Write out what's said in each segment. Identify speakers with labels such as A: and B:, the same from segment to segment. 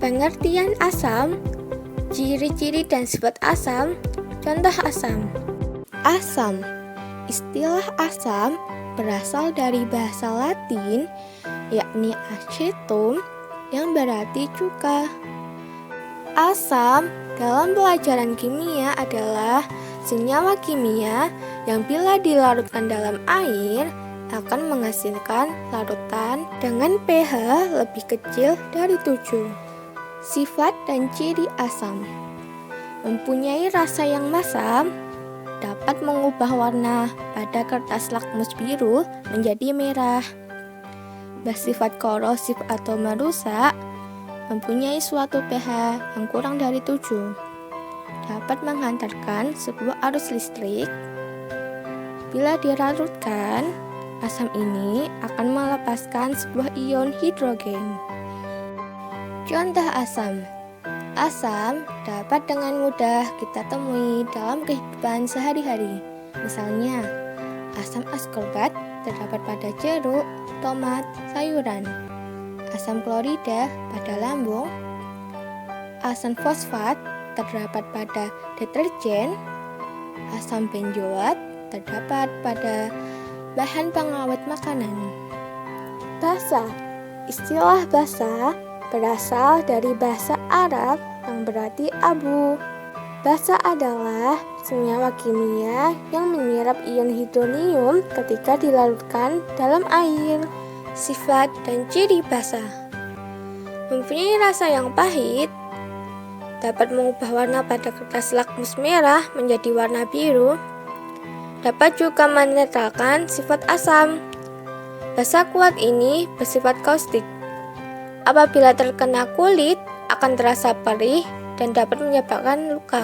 A: Pengertian asam, ciri-ciri dan sifat asam, contoh asam. Asam, istilah asam berasal dari bahasa Latin, yakni acetum, yang berarti cuka. Asam dalam pelajaran kimia adalah senyawa kimia yang bila dilarutkan dalam air akan menghasilkan larutan dengan pH lebih kecil dari 7. Sifat dan ciri asam: mempunyai rasa yang masam, dapat mengubah warna pada kertas lakmus biru menjadi merah, bersifat korosif atau merusak, mempunyai suatu pH yang kurang dari 7, dapat menghantarkan sebuah arus listrik. Bila dilarutkan, asam ini akan melepaskan sebuah ion hidrogen. Contoh asam. Asam dapat dengan mudah kita temui dalam kehidupan sehari-hari. Misalnya, asam askorbat terdapat pada jeruk, tomat, sayuran. Asam klorida pada lambung. Asam fosfat terdapat pada deterjen. Asam benzoat terdapat pada bahan pengawet makanan. Basa. Istilah basa berasal dari bahasa Arab yang berarti abu. Basa adalah senyawa kimia yang menyerap ion hidronium ketika dilarutkan dalam air. Sifat dan ciri basa: mempunyai rasa yang pahit, dapat mengubah warna pada kertas lakmus merah menjadi warna biru, dapat juga menetralkan sifat asam. Basa kuat ini bersifat kaustik. Apabila terkena kulit, akan terasa perih dan dapat menyebabkan luka.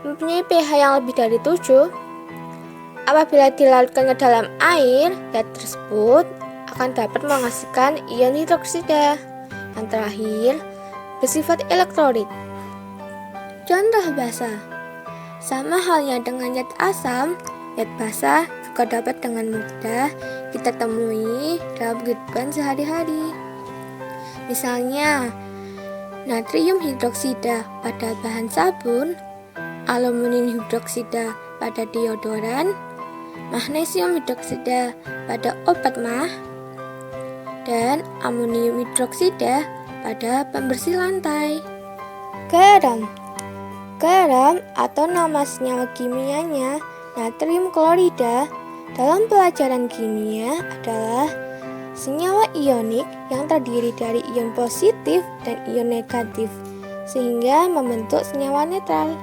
A: Mempunyai pH yang lebih dari 7. Apabila dilarutkan ke dalam air, zat tersebut akan dapat menghasilkan ion hidroksida. Yang terakhir, bersifat elektrolit. Contoh basa: sama halnya dengan zat asam, zat basa juga dapat dengan mudah kita temui dalam kehidupan sehari-hari. Misalnya, natrium hidroksida pada bahan sabun, aluminium hidroksida pada deodoran, magnesium hidroksida pada obat mah, dan amonium hidroksida pada pembersih lantai. Garam. Garam atau nama senyawa kimianya natrium klorida dalam pelajaran kimia adalah senyawa ionik yang terdiri dari ion positif dan ion negatif, sehingga membentuk senyawa netral.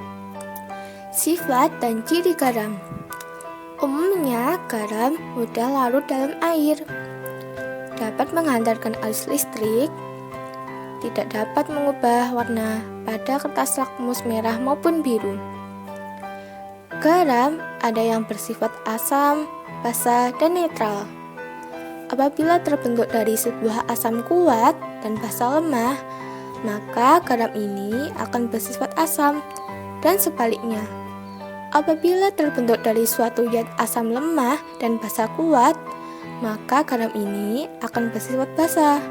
A: Sifat dan ciri garam: umumnya garam mudah larut dalam air, dapat menghantarkan arus listrik, tidak dapat mengubah warna pada kertas lakmus merah maupun biru. Garam ada yang bersifat asam, basa, dan netral. Apabila terbentuk dari sebuah asam kuat dan basa lemah, maka garam ini akan bersifat asam, dan sebaliknya. Apabila terbentuk dari suatu zat asam lemah dan basa kuat, maka garam ini akan bersifat basa.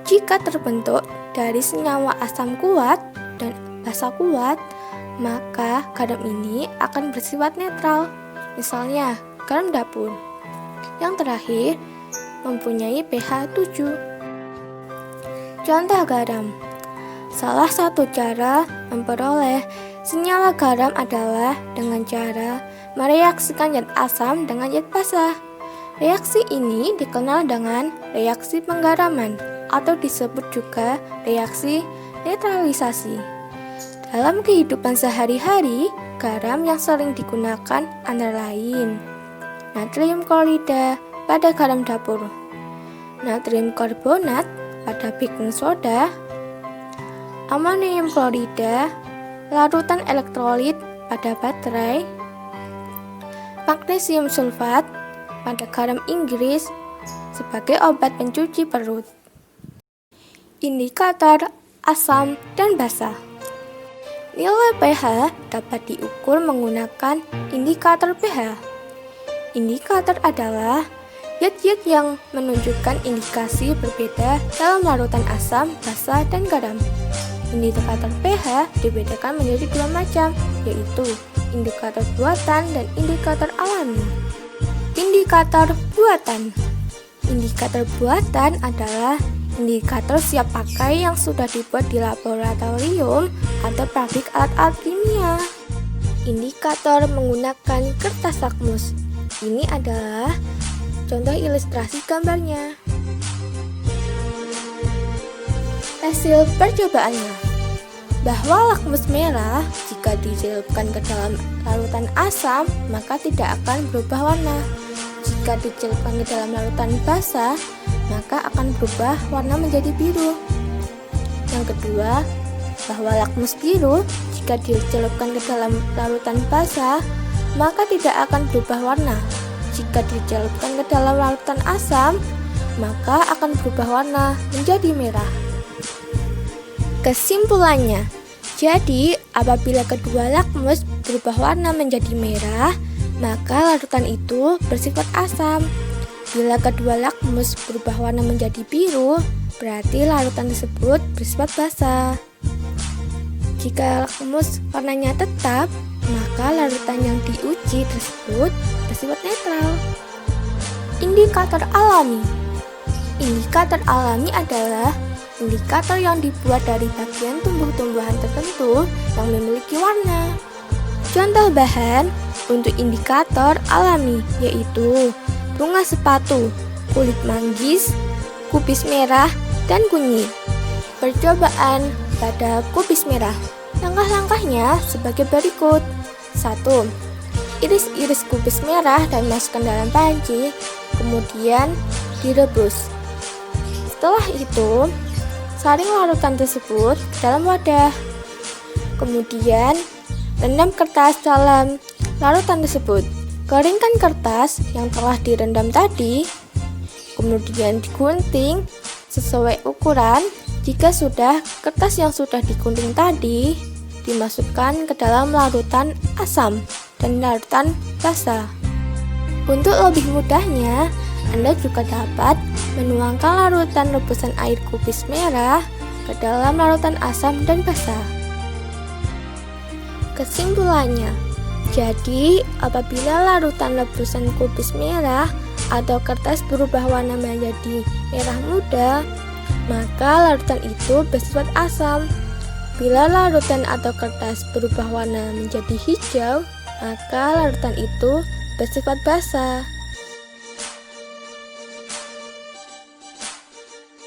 A: Jika terbentuk dari senyawa asam kuat dan basa kuat, maka garam ini akan bersifat netral. Misalnya, garam dapur. Yang terakhir, mempunyai pH 7. Contoh garam. Salah satu cara memperoleh senyawa garam adalah dengan cara mereaksikan zat asam dengan zat basa. Reaksi ini dikenal dengan reaksi penggaraman atau disebut juga reaksi netralisasi. Dalam kehidupan sehari-hari, garam yang sering digunakan antara lain natrium klorida pada garam dapur, natrium karbonat pada baking soda, amonium klorida, larutan elektrolit pada baterai, magnesium sulfat pada garam Inggris sebagai obat pencuci perut. Indikator asam dan basa. Nilai pH dapat diukur menggunakan indikator pH. Indikator adalah Zat-zat yang menunjukkan indikasi berbeda dalam larutan asam, basa, dan garam. Indikator pH dibedakan menjadi dua macam, yaitu indikator buatan dan indikator alami. Indikator buatan. Indikator buatan adalah indikator siap pakai yang sudah dibuat di laboratorium atau pabrik alat-alat kimia. Indikator menggunakan kertas lakmus. Ini adalah contoh ilustrasi gambarnya. Hasil percobaannya, bahwa lakmus merah jika dicelupkan ke dalam larutan asam maka tidak akan berubah warna. Jika dicelupkan ke dalam larutan basa maka akan berubah warna menjadi biru. Yang kedua, bahwa lakmus biru jika dicelupkan ke dalam larutan basa maka tidak akan berubah warna. Jika dicelupkan ke dalam larutan asam maka akan berubah warna menjadi merah. Kesimpulannya, jadi apabila kedua lakmus berubah warna menjadi merah maka larutan itu bersifat asam. Bila kedua lakmus berubah warna menjadi biru, berarti larutan tersebut bersifat basa. Jika lakmus warnanya tetap, maka larutan yang diuji tersebut bersifat netral. Indikator alami. Indikator alami adalah indikator yang dibuat dari bagian tumbuh-tumbuhan tertentu yang memiliki warna. Contoh bahan untuk indikator alami yaitu bunga sepatu, kulit manggis, kubis merah, dan kunyit. Percobaan pada kubis merah. Langkah-langkahnya sebagai berikut. 1. Iris-iris kubis merah dan masukkan dalam panci, kemudian direbus. Setelah itu, saring larutan tersebut ke dalam wadah. Kemudian, rendam kertas dalam larutan tersebut. Keringkan kertas yang telah direndam tadi, kemudian digunting sesuai ukuran. Jika sudah, kertas yang sudah digunting tadi dimasukkan ke dalam larutan asam dan larutan basa. Untuk lebih mudahnya, Anda juga dapat menuangkan larutan rebusan air kubis merah ke dalam larutan asam dan basa. Kesimpulannya, jadi apabila larutan rebusan kubis merah atau kertas berubah warna menjadi merah muda, maka larutan itu bersifat asam. Bila larutan atau kertas berubah warna menjadi hijau, maka larutan itu bersifat basa.